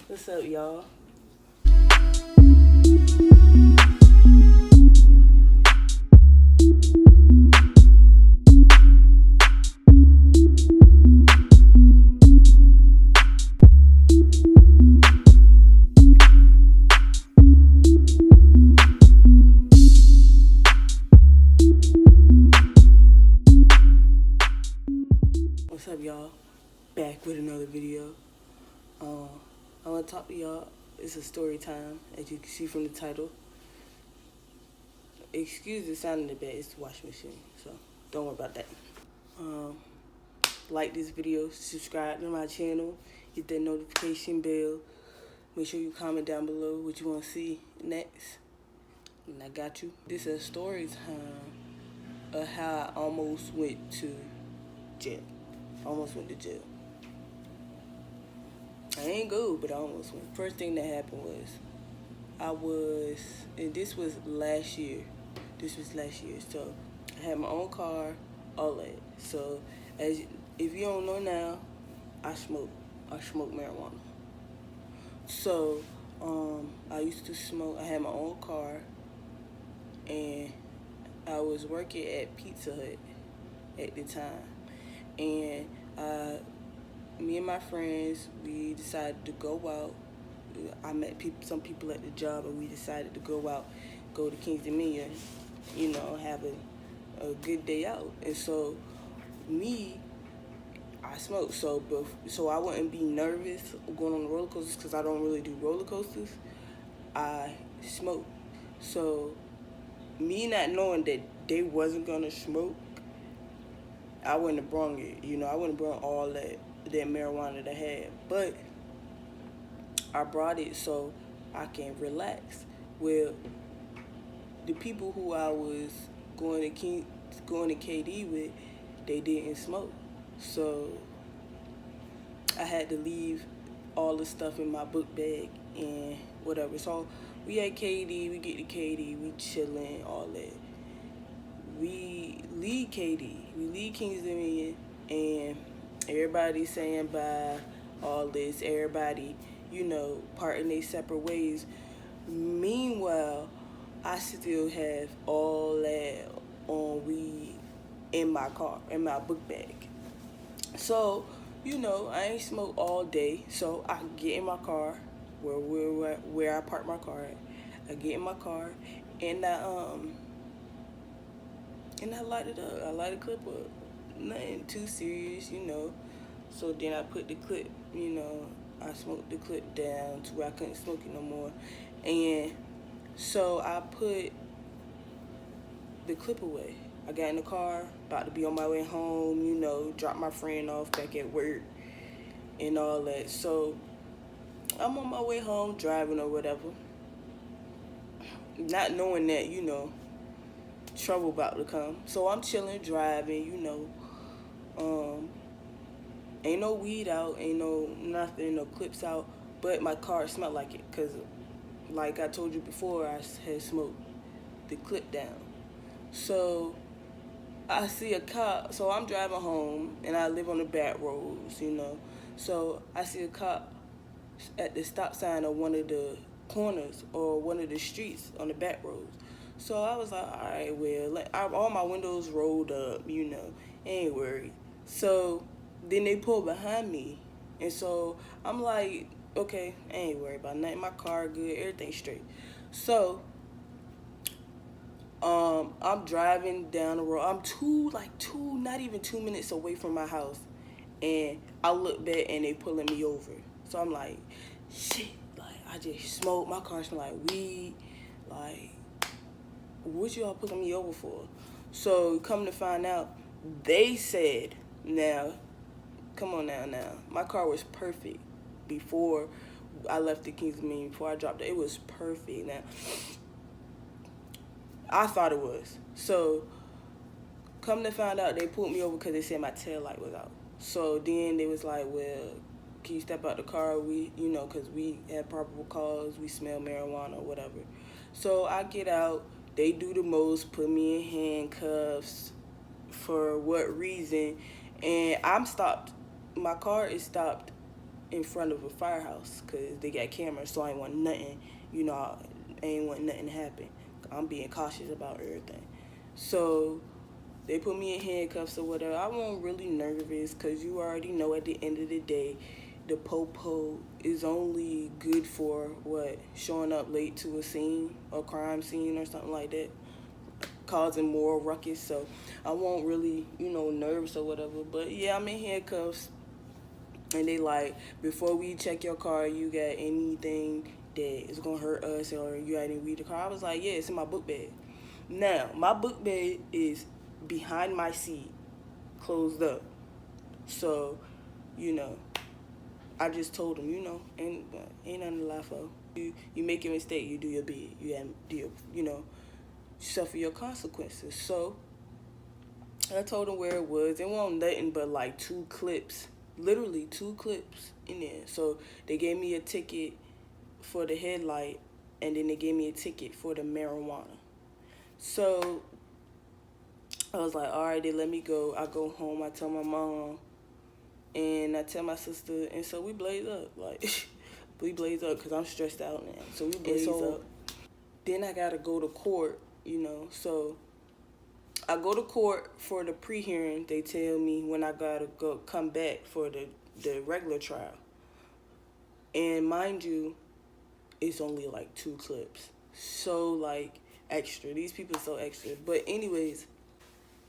What's up, y'all? What's up, y'all? Back with another video. Um, I want to talk to y'all. It's a story time, as you can see from the title. Excuse the sound in the bed. It's the washing machine, so don't worry about that. Um, like this video, subscribe to my channel, hit that notification bell. Make sure you comment down below what you want to see next. And I got you. This is a story time of how I almost went to jail. Almost went to jail. I ain't go, but I almost went. First thing that happened was, and this was last year. So I had my own car, all that. So if you don't know now, I smoke marijuana. So I used to smoke. I had my own car, and I was working at Pizza Hut at the time, and me and my friends, we decided to go out. I met some people at the job, and we decided to go out, go to Kings Dominion, have a good day out. And so I smoke, so I wouldn't be nervous going on the roller coasters because I don't really do roller coasters. I smoke. So me not knowing that they wasn't gonna smoke, I wouldn't have brought it. I wouldn't have brought all that marijuana that I had, but I brought it so I can relax. Well, the people who I was going to KD with, they didn't smoke, so I had to leave all the stuff in my book bag and whatever. So we at KD, we get to KD, we chilling, all that. We leave KD, we leave Kings Dominion, and everybody saying bye, all this, everybody, parting their separate ways. Meanwhile, I still have all that on weed in my car, in my book bag. So, I ain't smoke all day, so I get in my car, where I park my car at. I get in my car, and I light it up. I light a clip up. Nothing too serious, So then I put the clip, I smoked the clip down to where I couldn't smoke it no more. And so I put the clip away. I got in the car, about to be on my way home, drop my friend off back at work and all that. So I'm on my way home, driving or whatever, not knowing that, trouble about to come. So I'm chilling, driving, ain't no weed out, ain't no nothing, no clips out, but my car smelled like it, because like I told you before, I had smoked the clip down. So I see a cop, so I'm driving home, and I live on the back roads, So I see a cop at the stop sign of one of the corners or one of the streets on the back roads. So I was like, all right, well, all my windows rolled up, ain't worried. So then they pull behind me, and so I'm like, okay, I ain't worried about nothing. My car good, everything straight. So I'm driving down the road. I'm not even 2 minutes away from my house, and I look back and they pulling me over. So I'm like, shit, like I just smoked. My car smell like weed. Like, what y'all pulling me over for? So come to find out, they said, now, come on now. My car was perfect before I left the Kings Dominion, before I dropped it. It was perfect. Now, I thought it was. So come to find out, they pulled me over because they said my tail light was out. So then they was like, well, can you step out the car? We, because we had probable cause, we smell marijuana or whatever. So I get out, they do the most, put me in handcuffs, for what reason, and I'm stopped. My car is stopped in front of a firehouse because they got cameras, so I ain't want nothing, I ain't want nothing to happen. I'm being cautious about everything. So they put me in handcuffs or whatever. I wasn't really nervous because you already know at the end of the day, the popo is only good for what? Showing up late to a scene, a crime scene or something like that, causing more ruckus. So I won't really, nervous or whatever. But yeah, I'm in handcuffs. And they like, before we check your car, you got anything that is gonna hurt us or you got any weed in the car? I was like, yeah, it's in my book bag. Now, my book bag is behind my seat, closed up. So, you know, I just told him, ain't nothing to lie for. You make a mistake, you do your bid. You have, suffer your consequences. So, I told him where it was. It wasn't nothing but like 2 clips, literally 2 clips in there. So they gave me a ticket for the headlight, and then they gave me a ticket for the marijuana. So I was like, all right, they let me go. I go home. I tell my mom, and I tell my sister, and so we blaze up. Like we blaze up because I'm stressed out now. So we blaze up. Then I gotta go to court. So I go to court for the pre-hearing. They tell me when I gotta go come back for the regular trial. And mind you, it's only like 2 clips. So like extra. These people are so extra. But anyways,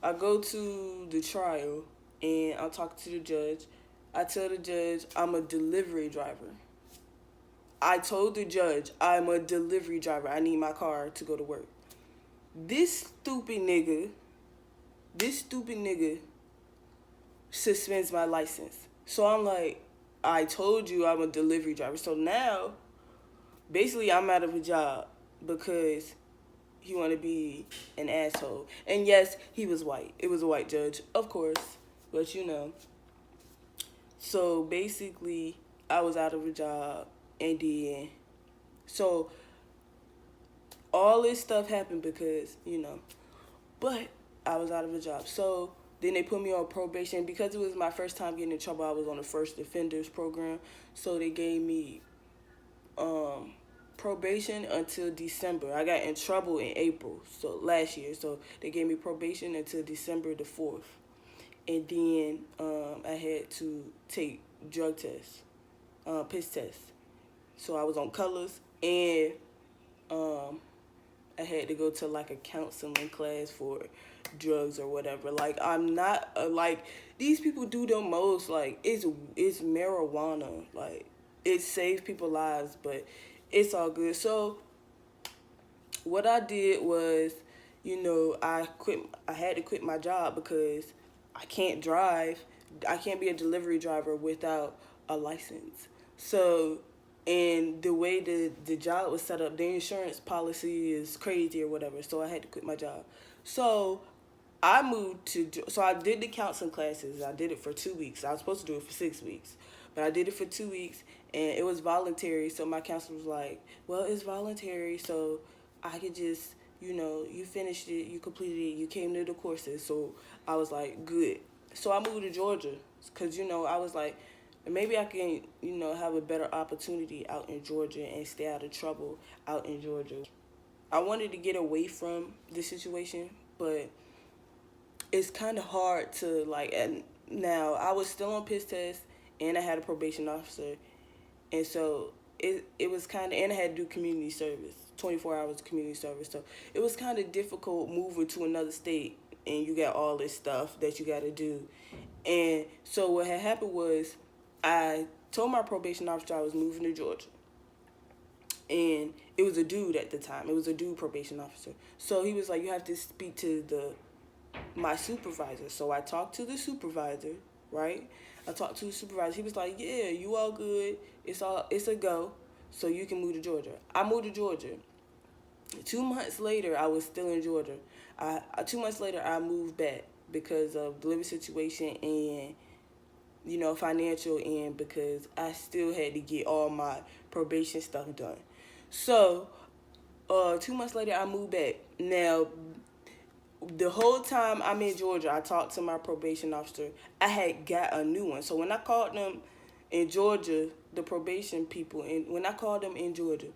I go to the trial and I'm talking to the judge. I tell the judge I'm a delivery driver. I told the judge I'm a delivery driver. I need my car to go to work. This stupid nigga suspends my license. So I'm like, I told you I'm a delivery driver. So now, basically, I'm out of a job because he want to be an asshole. And yes, he was white. It was a white judge, of course. But So basically, I was out of a job. And then, so all this stuff happened because, but I was out of a job. So then they put me on probation. Because it was my first time getting in trouble, I was on the first offenders program. So they gave me probation until December. I got in trouble in April, so last year. So they gave me probation until December the 4th. And then I had to take drug tests, piss tests. So I was on colors, and I had to go to like a counseling class for drugs or whatever. Like I'm not like these people do the most. Like it's marijuana. Like it saves people's lives, but it's all good. So what I did was, I quit. I had to quit my job because I can't drive. I can't be a delivery driver without a license. So, and the way the job was set up, the insurance policy is crazy or whatever. So I had to quit my job. So so I did the counseling classes. I did it for 2 weeks. I was supposed to do it for 6 weeks, but I did it for 2 weeks, and it was voluntary. So my counselor was like, well, it's voluntary, so I could just, you finished it, you completed it, you came to the courses. So I was like, good. So I moved to Georgia because, I was like, maybe I can, have a better opportunity out in Georgia and stay out of trouble out in Georgia. I wanted to get away from this situation, but it's kind of hard to, like, and now I was still on piss test, and I had a probation officer, and so it was kind of, and I had to do community service, 24 hours of community service, so it was kind of difficult moving to another state, and you got all this stuff that you got to do. And so what had happened was I told my probation officer I was moving to Georgia. And it was a dude at the time. It was a dude probation officer. So he was like, you have to speak to my supervisor. So I talked to the supervisor, right? I talked to the supervisor. He was like, yeah, you all good. It's a go. So you can move to Georgia. I moved to Georgia. 2 months later, I was still in Georgia. 2 months later, I moved back because of the living situation and, financial, and because I still had to get all my probation stuff done. So, 2 months later, I moved back. Now, the whole time I'm in Georgia, I talked to my probation officer. I had got a new one. So when I called them in Georgia, the probation people, and when I called them in Georgia,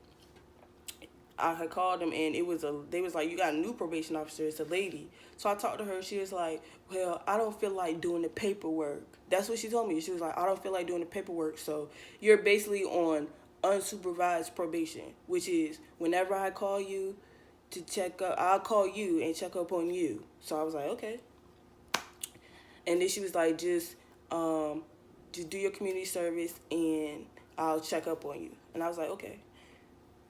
I had called them and they was like, you got a new probation officer, it's a lady. So I talked to her, she was like, well, I don't feel like doing the paperwork. That's what she told me. She was like, I don't feel like doing the paperwork. So you're basically on unsupervised probation, which is whenever I call you to check up, I'll call you and check up on you. So I was like, okay. And then she was like, just do your community service and I'll check up on you. And I was like, okay.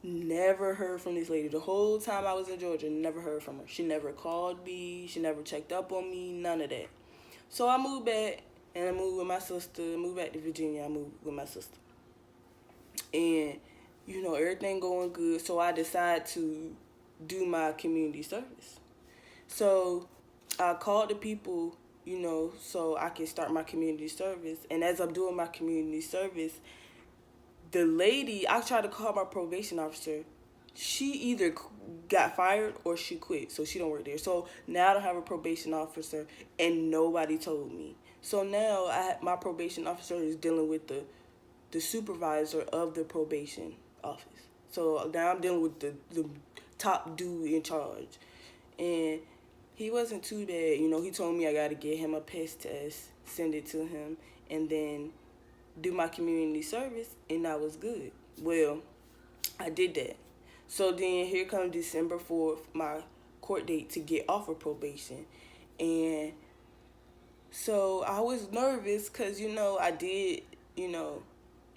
Never heard from this lady. The whole time I was in Georgia, never heard from her. She never called me. She never checked up on me. None of that. So I moved back, and I moved with my sister. Moved back to Virginia. I moved with my sister. And, everything going good. So I decided to do my community service. So I called the people, so I can start my community service. And as I'm doing my community service, the lady, I tried to call my probation officer. She either got fired or she quit, so she don't work there. So now I don't have a probation officer, and nobody told me. So now my probation officer is dealing with the supervisor of the probation office. So now I'm dealing with the top dude in charge. And he wasn't too bad. He told me I got to get him a piss test, send it to him, and then do my community service, and I was good. Well, I did that. So then here comes December 4th, my court date to get off of probation. And so I was nervous because, I did,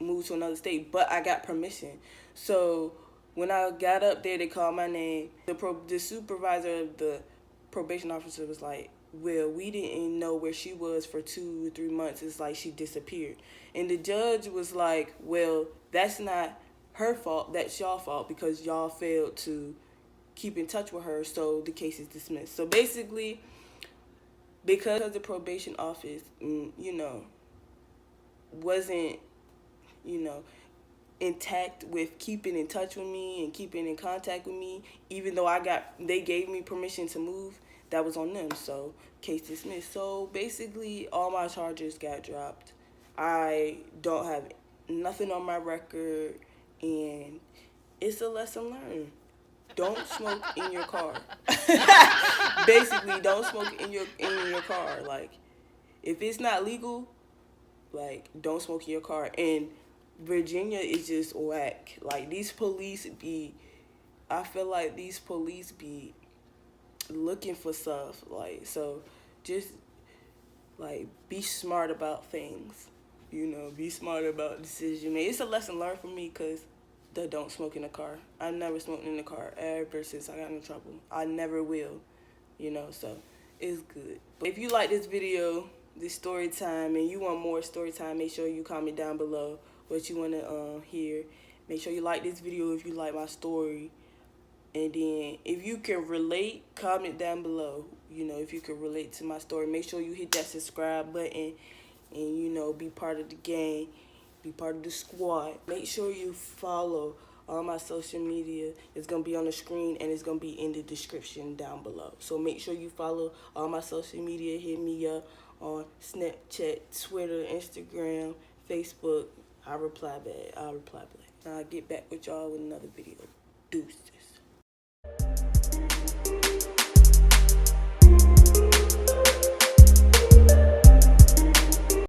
move to another state, but I got permission. So when I got up there, they called my name. The supervisor of the probation officer was like, well, we didn't know where she was for 2 or 3 months. It's like she disappeared. And the judge was like, well, that's not her fault. That's y'all fault because y'all failed to keep in touch with her. So the case is dismissed. So basically, because the probation office, wasn't, intact with keeping in touch with me and keeping in contact with me, even though they gave me permission to move, that was on them. So case dismissed. So basically all my charges got dropped. I don't have nothing on my record, and it's a lesson learned. Don't smoke in your car. Basically, don't smoke in your car. Like, if it's not legal, like, don't smoke in your car. And Virginia is just whack. Like, I feel like these police be looking for stuff. Like, so just, like, be smart about things. Be smart about decisions you make. It's a lesson learned for me because don't smoke in the car. I never smoked in the car ever since I got in trouble. I never will, so it's good. But if you like this video, this story time, and you want more story time, make sure you comment down below what you want to hear. Make sure you like this video if you like my story. And then if you can relate, comment down below. If you can relate to my story, make sure you hit that subscribe button and, be part of the gang, be part of the squad. Make sure you follow all my social media. It's going to be on the screen and it's going to be in the description down below. So make sure you follow all my social media. Hit me up on Snapchat, Twitter, Instagram, Facebook. I'll reply back. I'll get back with y'all with another video. Deuces.